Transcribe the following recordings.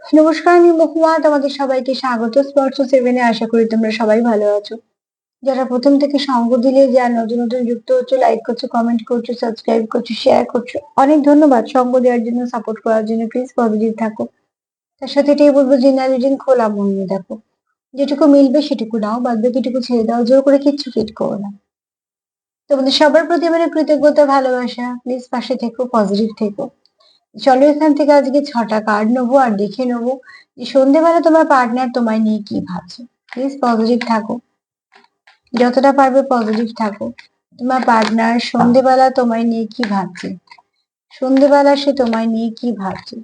নমস্কার, আমি মহুয়া। তোমাদের সবাইকে স্বাগত স্পর্শ সেভেনে। আশা করি তোমরা সবাই ভালো আছো। যারা প্রথম থেকে সঙ্গ দিলে, যারা নতুন নতুন যুক্ত হচ্ছে, লাইক করছো, কমেন্ট করছো, সাবস্ক্রাইব করছো, শেয়ার করছো, অনেক ধন্যবাদ। সঙ্গ দেওয়ার জন্য, সাপোর্ট করার জন্য। প্লিজ পজিটিভ থাকো। তার সাথে এটাই বলবো, জেনারেল রিডিং খোলা মন নিয়ে দেখো। যেটুকু মিলবে সেটুকু নাও, বাদ বাকিটুকু ছেড়ে দাও। জোর করে কিচ্ছু ফিট করো না। তোমাদের সবার প্রতি আমার কৃতজ্ঞতা, ভালোবাসা। প্লিজ পাশে থেকো, পজিটিভ থেকো। চলো এখান থেকে আজকে 6টা কার্ড নেবো আর দেখে নেবো যে সন্ধেবেলা তোমার পার্টনার তোমায় নিয়ে কি ভাবছে। প্লিজ পজিটিভ থাকো, যতটা পারবে পজিটিভ থাকো। তোমার পার্টনার সন্ধেবেলা তোমায় নিয়ে কি ভাবছে, সন্ধেবেলা সে তোমায় নিয়ে কি ভাবছে।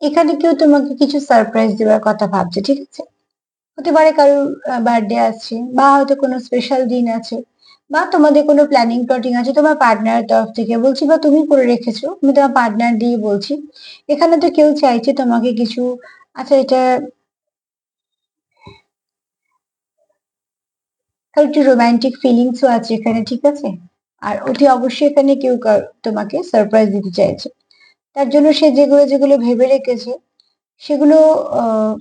এখানে কেউ তোমাকে কিছু সারপ্রাইজ দেওয়ার কথা ভাবছে, ঠিক আছে? হতে পারে কারোর বার্থডে আছে, বা হয়তো কোনো স্পেশাল দিন আছে, বা তোমাদের কোনো প্ল্যানিং প্লটিং আছে তোমার পার্টনারের তরফ থেকে বলছি, বা তুমি করে রেখেছো। আমি তোমার পার্টনার দিয়ে বলছি। এখানে তো কেউ চাইছে তোমাকে কিছু। আচ্ছা, এটা কারো একটু রোমান্টিক ফিলিংসও আছে এখানে, ঠিক আছে? আর অতি অবশ্যই এখানে কেউ তোমাকে সারপ্রাইজ দিতে চাইছে। তার জন্য সে যেগুলো যেগুলো ভেবে রেখেছে সেগুলো আহ,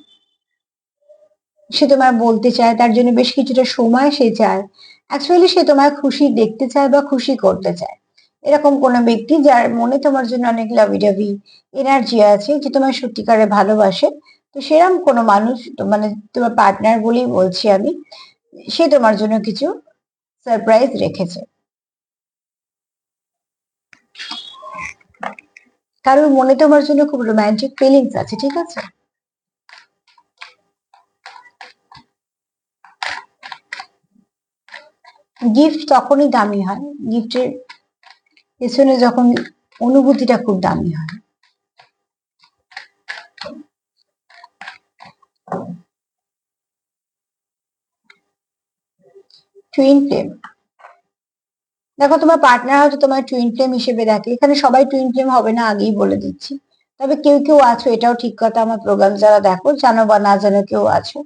সে তোমায় বলতে চায়। তার জন্য বেশ কিছুটা সময় সে চায়। অ্যাকচুয়ালি সে তোমায় খুশি দেখতে চায় বা খুশি করতে চায়। এরকম কোনো ব্যক্তি যার মনে তোমার জন্য অনেক লাভি ডাভি এনার্জি আছে, যে তোমায় সত্যিকারে ভালোবাসে। তো সেরকম কোনো মানুষ, মানে তোমার পার্টনার বলেই বলছি আমি, সে তোমার জন্য কিছু সারপ্রাইজ রেখেছে। কারোর মনে তোমার জন্য খুব রোমান্টিক ফিলিংস আছে, ঠিক আছে? গিফট তখনই দামি হয়, গিফটের পেছনে যখন অনুভূতিটা খুব দামি হয়। Twin flame. দেখো, তোমার পার্টনার হয়তো তোমার টুইন ফ্লেম হিসেবে দেখে। এখানে সবাই টুইন ফ্লেম হবে না, আগেই বলে দিচ্ছি। তবে কেউ কেউ আছো, এটাও ঠিক কথা। আমার প্রোগ্রাম যারা দেখো, জানো বা না জানো, কেউ আছো।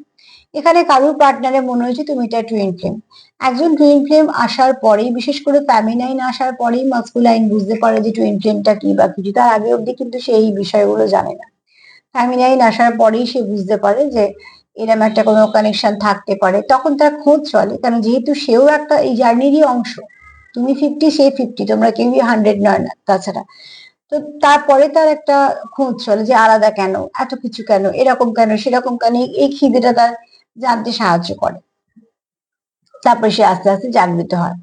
এখানে কারোর পার্টনারে মনে হয়েছে তুমি এটা টুইন ফ্লেম। একজন টুইন ফ্লেম আসার পরেই, বিশেষ করে ফ্যামিনাইন আসার পরেই মাস্কুলাইন বুঝতে পারে যে টুইন ফ্লেমটা কি বা কিছু। তার আগে অব্দি কিন্তু সে এই বিষয়গুলো জানে না। ফ্যামিনাইন আসার পরেই সে বুঝতে পারে যে এরম একটা কোনো কানেকশন থাকতে পারে। তখন তার খোঁজ চলে, কারণ যেহেতু সেও একটা এই জার্নিরই অংশ। তুমি 50, সে 50, তোমরা কেউই 100 নয় না তাছাড়া। তো তারপরে তার একটা খোঁজ চলে যে আলাদা কেন, এত কিছু কেন, এরকম কেন, সেরকম কেন, এই খিদেটা তার জানতে সাহায্য করে। তারপরে সে আস্তে আস্তে জাগৃত হয়।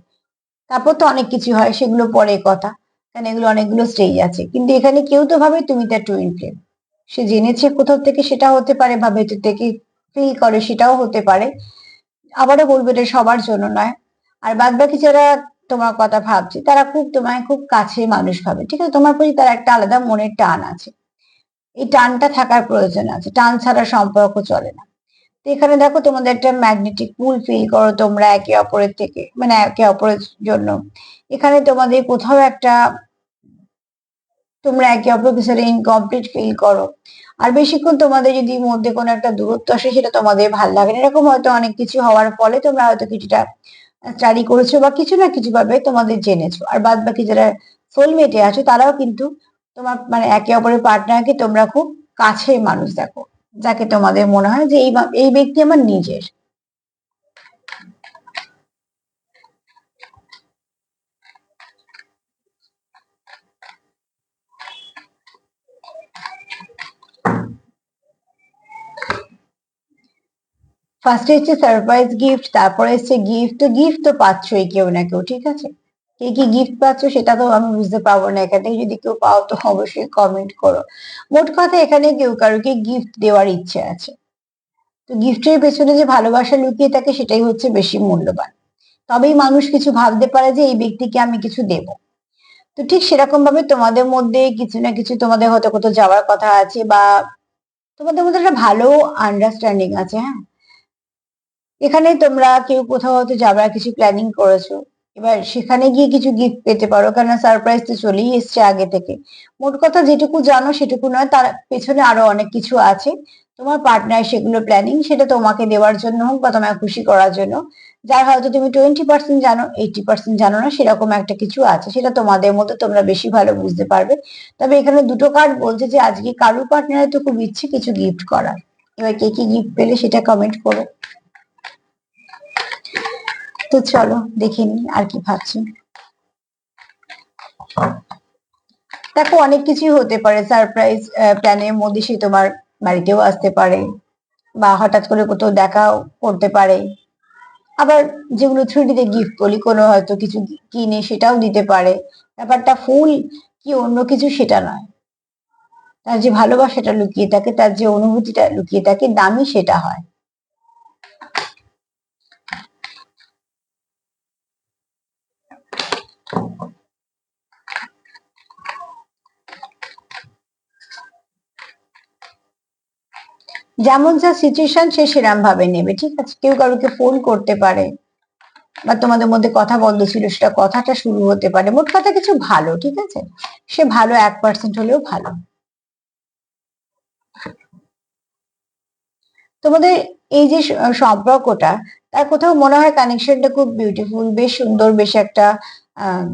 তারপর তো অনেক কিছু হয়, সেগুলো পরে কথা। কারণ এগুলো অনেকগুলো স্টেজ আছে। কিন্তু এখানে কেউ তো ভাবে তুমি তার টুইন ফ্লেম। সে জেনেছে কোথাও থেকে, সেটা হতে পারে, বা ভেতর থেকে ফিল করে, সেটাও হতে পারে। আবারও বলবো, এটা সবার জন্য নয়। আর বাদ বাকি যারা তোমার কথা ভাবছে, তারা খুব তোমায় খুব কাছের মানুষ ভাবে, ঠিক আছে? তোমার প্রতি তার একটা আলাদা মনের টান আছে। এই টানটা থাকার প্রয়োজন আছে, টান ছাড়া সম্পর্ক চলে না। তো এখানে দেখো, তোমাদের একটা ম্যাগনেটিক পুল ফিল করো তোমরা একে অপরের থেকে, মানে একে অপরের জন্য। এখানে তোমাদের কোথাও একটা, তোমরা একে অপরকে সাথে ইনকমপ্লিট ফিল করো। আর বেশিক্ষণ তোমাদের যদি মধ্যে কোনো একটা দূরত্ব আসে, সেটা তোমাদের ভালো লাগে না। এরকম হয়তো অনেক কিছু হওয়ার ফলে তোমরা হয়তো কিছুটা স্টাডি করেছো, বা কিছু না কিছু ভাবে তোমাদের জেনেছো। আর বাদ বাকি যারা সোলমেটে আছো, তারাও কিন্তু তোমার, মানে একে অপরের পার্টনারকে তোমরা খুব কাছের মানুষ দেখো, যাকে তোমাদের মনে হয় যে এই ব্যক্তি আমার নিজের। ফার্স্টে হচ্ছে সারপ্রাইজ গিফট, তারপরে হচ্ছে গিফট। তো গিফট তো পাচ্ছই কেউ না কেউ, ঠিক আছে? কে কি গিফট পাচ্ছ সেটা তো আমি বুঝতে পারবো না। এখান থেকে যদি কেউ পাও তো অবশ্যই কমেন্ট করো। মোট কথা, এখানে কেউ কারোকে গিফট দেওয়ার ইচ্ছে আছে। তো গিফটের পেছনে যে ভালোবাসা লুকিয়ে থাকে, সেটাই হচ্ছে বেশি মূল্যবান। তবেই মানুষ কিছু ভাবতে পারে যে এই ব্যক্তিকে আমি কিছু দেব। তো ঠিক সেরকম ভাবে তোমাদের মধ্যে কিছু না কিছু, তোমাদের হয়তো কোথাও যাওয়ার কথা আছে, বা তোমাদের মধ্যে একটা ভালো আন্ডারস্ট্যান্ডিং আছে। হ্যাঁ, এখানে তোমরা কেউ কোথাও হয়তো যাবার কিছু প্ল্যানিং করেছো, এবার সেখানে গিয়ে কিছু গিফট পেতে পারো, কারণ সারপ্রাইজ তো চলেই এসছে আগে থেকে। মোট কথা যেটুকু জানো সেটুকু নয়, তার পেছনে আরো অনেক কিছু আছে। তোমার পার্টনার সেগুলো প্ল্যানিং, সেটা তোমাকে দেওয়ার জন্য হোক বা তোমায় খুশি করার জন্য, যার হয়তো তুমি 20% জানো, 80% জানো না, সেরকম একটা কিছু আছে। সেটা তোমাদের মধ্যে তোমরা বেশি ভালো বুঝতে পারবে। তবে এখানে দুটো কার্ড বলছে যে আজকে কারুর পার্টনারের তো খুব ইচ্ছে কিছু গিফট করার। এবার কে কি গিফট পেলে সেটা কমেন্ট করো। তো চলো দেখে নি আর কি ভাবছি। দেখো অনেক কিছুই হতে পারে সারপ্রাইজ প্ল্যানের মধ্যে, সে তোমার বাড়িতেও আসতে পারে, বা হঠাৎ করে কোথাও দেখাও করতে পারে। আবার যেগুলো 3D তে গিফট বলি, কোনো হয়তো কিছু কিনে সেটাও দিতে পারে। ব্যাপারটা ফুল কি অন্য কিছু সেটা নয়, তার যে ভালোবাসাটা লুকিয়ে থাকে, তার যে অনুভূতিটা লুকিয়ে থাকে, দামি সেটা হয়। যেমন যা সিচুয়েশন সে সেরাম ভাবে নেবে, ঠিক আছে। কেউ কারোকে ফোন করতে পারে, বা তোমাদের মধ্যে কথা বন্ধ ছিল, সেটা কথাটা শুরু হতে পারে। মোট কথা কিছু ভালো, ঠিক আছে। সে ভালো 1% হলেও ভালো। তোমাদের এই যে সম্পর্কটা, তার কোথাও মনে হয় কানেকশনটা খুব বিউটিফুল, বেশ সুন্দর, বেশ একটা আহ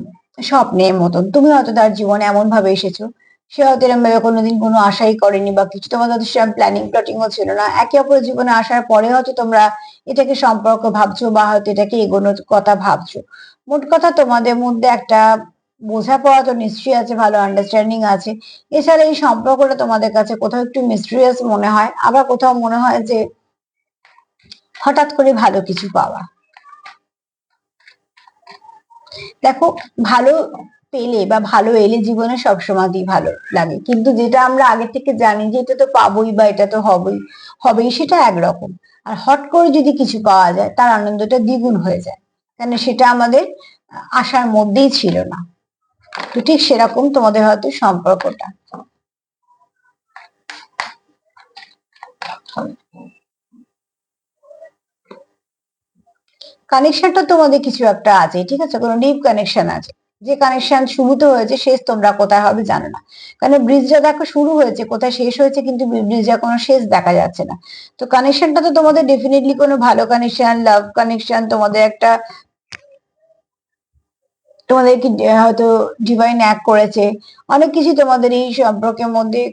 স্বপ্নের মতন। তুমি হয়তো তার জীবনে এমন ভাবে এসেছো, সে হয়তো এরকম ভাবে কোনোদিন কোনো আশাই করেনি বা কিছু, তোমাদের হয়তো সেরকম প্ল্যানিং প্লটিংও ছিল না। একে অপরের জীবনে আসার পরে হয়তো তোমরা এটাকে সম্পর্ক ভাবছো, বা হয়তো এটাকে এগোনোর কথা ভাবছো। মোট কথা তোমাদের মধ্যে একটা বোঝাপড়া তো নিশ্চয়ই আছে, ভালো আন্ডারস্ট্যান্ডিং আছে। এছাড়া এই সম্পর্কটা তোমাদের কাছে কোথাও একটু মিস্ট্রিয়াস মনে হয়, আবার কোথাও মনে হয় যে হঠাৎ করে ভালো কিছু পাওয়া। দেখো, ভালো পেলে বা ভালো এলে জীবনে সবসময়ই ভালো লাগে, কিন্তু যেটা আমরা আগে থেকে জানি যে এটা তো পাবোই বা এটা তো হবেই হবেই, সেটা একরকম। আর হট করে যদি কিছু পাওয়া যায়, তার আনন্দটা দ্বিগুণ হয়ে যায়, কেন সেটা আমাদের আশার মধ্যেই ছিল না। তো ঠিক সেরকম তোমাদের হয়তো সম্পর্কটা। কানেকশনটা তোমাদের কিছু একটা আছে, ঠিক আছে, কোনো ডিপ কানেকশন আছে। যে কানেকশন শুরুতে হয়েছে, শেষ তোমরা কোথায় হবে জানো না। কারণ ব্রিজটা দেখো শুরু হয়েছে, কোথায় শেষ হয়েছে কিন্তু ব্রিজটা কোনো শেষ দেখা যাচ্ছে না। তো কানেকশনটা তো তোমাদের ডেফিনেটলি কোনো ভালো কানেকশন, লাভ কানেকশন, তোমাদের একটা, তোমাদের কি হয়তো ডিভাইন অ্যাক্ট করেছে। অনেক কিছু তোমাদের এই সম্পর্কের মধ্যে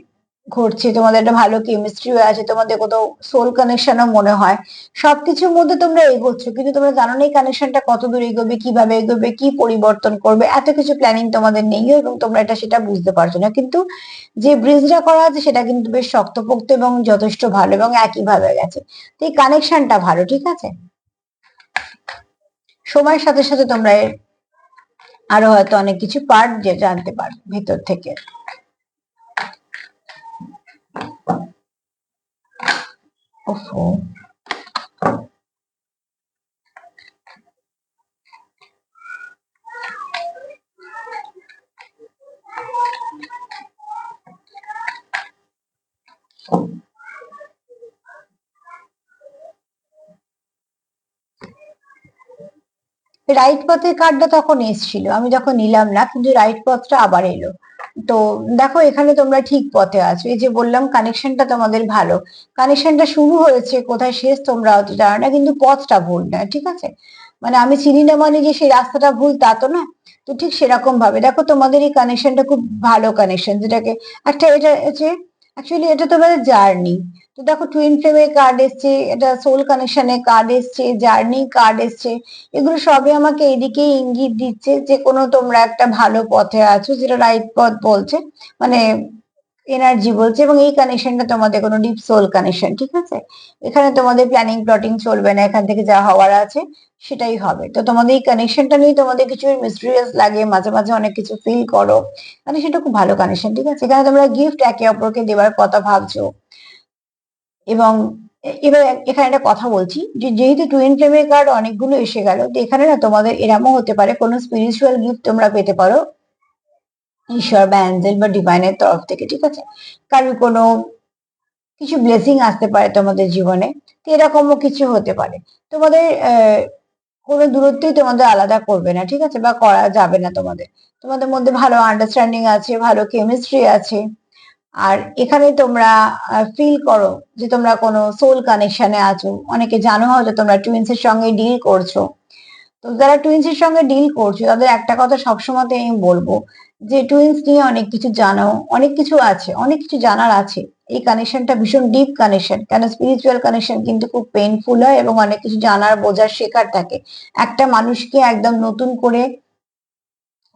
ঘটছে, তোমাদের একটা ভালো কেমিস্ট্রিও আছে, তোমাদের কোথাও সোল কানেকশনও মনে হয়। সবকিছুর মধ্যে তোমরা এগোচ্ছ, কিন্তু তোমরা জানো না এই কানেকশনটা কত দূর এগোবে, কিভাবে এগোবে, কি পরিবর্তন করবে, এত কিছু প্ল্যানিং তোমাদের নেই, এবং তোমরা এটা সেটা বুঝতে পারছো না। কিন্তু যে ব্রিজটা করা আছে সেটা কিন্তু বেশ শক্তপোক্ত এবং যথেষ্ট ভালো, এবং একই ভাবে গেছে। তো এই কানেকশনটা ভালো, ঠিক আছে। সময়ের সাথে সাথে তোমরা এর আরো হয়তো অনেক কিছু পার্ট যে জানতে পারবে ভেতর থেকে। ওফো, রাইট পথের কার্ডটা তখন এসেছিল, আমি যখন নিলাম না, কিন্তু রাইট পথটা আবার এলো। তো দেখো এখানে তোমরা ঠিক পথে আছো। এই যে বললাম কানেকশনটা তোমাদের ভালো, কানেকশনটা শুরু হয়েছে, কোথায় শেষ তোমরা হয়তো জানো না, কিন্তু পথটা ভুল নয়, ঠিক আছে। মানে আমি চিনি না মানে যে সেই রাস্তাটা ভুল তা তো না। তো ঠিক সেরকম ভাবে দেখো তোমাদের এই কানেকশনটা খুব ভালো কানেকশন, যেটাকে একটা, এটা হচ্ছে অ্যাকচুয়ালি এটা তোমাদের জার্নি। তো দেখো টুইন ফ্লেমের কার্ড এসছে, এটা সোল কানেকশনের কার্ড এসছে, জার্নি কার্ড এসছে। এগুলো সবই আমাকে এদিকেই ইঙ্গিত দিচ্ছে যে কোনো তোমরা একটা ভালো পথে আছো, যেটা রাইট পথ বলছে, মানে এনার্জি বলছে। এবং এই কানেকশনটা তোমাদের কোনো ডিপ সোল কানেকশন, ঠিক আছে। এখানে তোমাদের প্ল্যানিং প্লটিং চলবে না, এখান থেকে যা হওয়ার আছে সেটাই হবে। তো তোমাদের এই কানেকশনটা নিয়ে তোমাদের কিছু মিস্টেরিয়াস লাগে, মাঝে মাঝে অনেক কিছু ফিল করো, মানে সেটা খুব ভালো কানেকশন, ঠিক আছে। এখানে তোমরা গিফট একে অপরকে দেওয়ার কথা ভাবছো, এবং এবার এখানে একটা কথা বলছি যে যেহেতু টুইন ফ্লেমের কার্ড অনেকগুলো এসে গেল, তো এখানে না তোমাদের এরমও হতে পারে কোনো স্পিরিচুয়াল গিফট তোমরা পেতে পারো ঈশ্বর বা অ্যাঞ্জেল বা ডিভাইনের তরফ থেকে, ঠিক আছে? কারণ কোনো কিছু ব্লেসিং আসতে পারে তোমাদের জীবনে, তো এরকমও কিছু হতে পারে। তোমাদের কোনো দূরত্বই তোমাদের আলাদা করবে না, ঠিক আছে, বা করা যাবে না। তোমাদের তোমাদের মধ্যে ভালো আন্ডারস্ট্যান্ডিং আছে, ভালো কেমিস্ট্রি আছে। আর এখানে তোমরা ফিল করো যে তোমরা কোনো সোল কানেকশনে আছো। অনেকে জানো হয়তো তোমরা টুইন্স এর সঙ্গে ডিল করছো। তো যারা টুইন্স এর সঙ্গে ডিল করছো তাদের একটা কথা সবসময় আমি বলবো যে টুইন্স নিয়ে অনেক কিছু জানো, অনেক কিছু আছে, অনেক কিছু জানার আছে। এই কানেকশনটা ভীষণ ডিপ কানেকশন, কেন স্পিরিচুয়াল কানেকশন কিন্তু খুব পেইনফুল হয় এবং অনেক কিছু জানার, বোঝার, শেখার থাকে। একটা মানুষকে একদম নতুন করে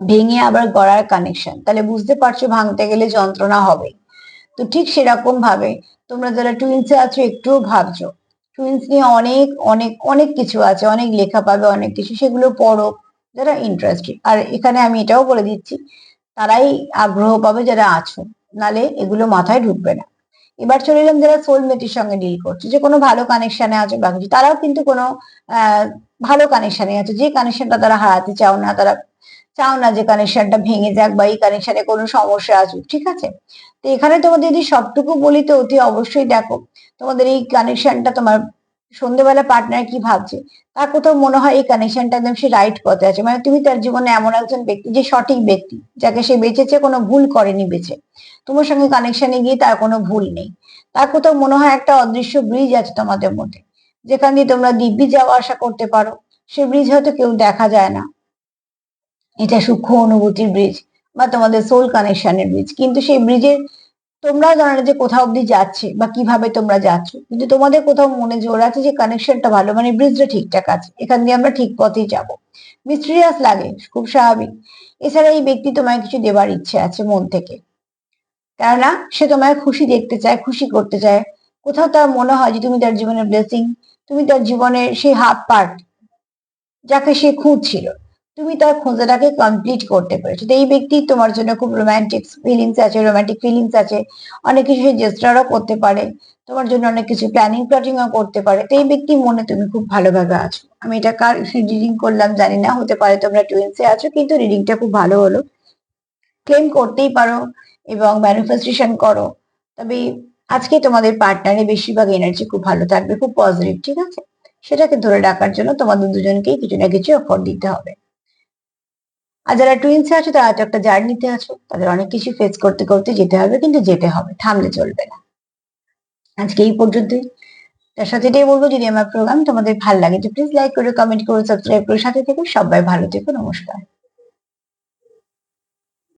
ভেঙে আবার গড়ার কানেকশন, তাহলে বুঝতে পারছো ভাঙতে গেলে যন্ত্রণা হবে। তো ঠিক সেরকম ভাবে তোমরা যারা টুইন্সে আছো একটুও ভাবছো, টুইন্স নিয়ে অনেক অনেক অনেক কিছু আছে, অনেক লেখা পাবে, অনেক কিছু, সেগুলো পড়ো যারা ইন্টারেস্টেড। আর এখানে আমি এটাও বলে দিচ্ছি তারাই আগ্রহ পাবে যারা আছো, নালে এগুলো মাথায় ঢুকবে না। এবার চলে এলাম যারা সোলমেটের সঙ্গে ডিল করছে, যে কোনো ভালো কানেকশনে আছে বা কিছু, তারাও কিন্তু কোনো আহ ভালো কানেকশনে আছে, যে কানেকশনটা তারা হারাতে চাও না, তারা চাও না যে কানেকশনটা ভেঙে যাক বা এই কানেকশনে কোনো সমস্যা আসুক, ঠিক আছে? তো এখানে তোমাদের যদি সবটুকু বলি তো অতি অবশ্যই দেখো তোমাদের এই কানেকশনটা, তোমার সন্ধ্যেবেলা পার্টনার কি ভাবছে, তার কোথাও মনে হয় এই কানেকশনটা একদম সে রাইট পথে আছে, মানে তুমি তার জীবনে এমন একজন ব্যক্তি যে সঠিক ব্যক্তি, যাকে সে বেঁচেছে, কোনো ভুল করেনি বেঁচে। তোমার সঙ্গে কানেকশনে গিয়ে তার কোনো ভুল নেই। তার কোথাও মনে হয় একটা অদৃশ্য ব্রিজ আছে তোমাদের মধ্যে, যেখান দিয়ে তোমরা দিব্যি যাওয়া আসা করতে পারো। সে ব্রিজ হয়তো কেউ দেখা যায় না, এটা সূক্ষ্ম অনুভূতির ব্রিজ বা তোমাদের সোল কানেকশনের ব্রিজ, কিন্তু সেই ব্রিজের তোমরা জানো না যে কোথাও অব্দি যাচ্ছে বা কিভাবে তোমরা যাচ্ছ, কিন্তু তোমাদের কোথাও মনে জোর আছে যে কানেকশনটা ভালো, মানে ব্রিজটা ঠিকঠাক আছে, এখান দিয়ে আমরা ঠিক পথেই যাবো। মিস্টিরিয়াস লাগে, খুব স্বাভাবিক। এছাড়া এই ব্যক্তি তোমায় কিছু দেবার ইচ্ছে আছে মন থেকে, কেননা সে তোমায় খুশি দেখতে চায়, খুশি করতে চায়। কোথাও তার মনে হয় যে তুমি তার জীবনের ব্লেসিং, তুমি তার জীবনের সেই হাফ পার্ট যাকে সে খুঁজছিল, তুমি তার খোঁজাটাকে কমপ্লিট করতে পেরেছো। তো এই ব্যক্তি তোমার জন্য খুব রোমান্টিক ফিলিংস আছে, রোমান্টিক ফিলিংস আছে, অনেক কিছু সে জেস্টারও করতে পারে তোমার জন্য, অনেক কিছু প্ল্যানিং প্লটিংও করতে পারে। তো এই ব্যক্তি মনে তুমি খুব ভালোভাবে আছো। আমি এটা কার রিডিং করলাম জানি না, হতে পারে তোমরা টুইন্সে আছো, কিন্তু রিডিংটা খুব ভালো হলো। ক্লেম করতেই পারো এবং ম্যানিফেস্টেশন করো। তবে আজকে তোমাদের পার্টনারের বেশিরভাগ এনার্জি খুব ভালো থাকবে, খুব পজিটিভ, ঠিক আছে? সেটাকে ধরে রাখার জন্য তোমাদের দুজনকেই কিছু না কিছু এফোর্ট দিতে হবে। আর যারা টুইন্সে আছো তারা তো একটা জার্নিতে আছো, তাদের অনেক কিছু ফেস করতে করতে যেতে হবে, কিন্তু যেতে হবে, থামলে চলবে না। আজকে এই পর্যন্তই। তার সাথে এটাই বলবো, যদি আমার প্রোগ্রাম তোমাদের ভালো লাগে তো প্লিজ লাইক করো, কমেন্ট করো, সাবস্ক্রাইব করো, সাথে থেকো। সবাই ভালো থেকো, নমস্কার।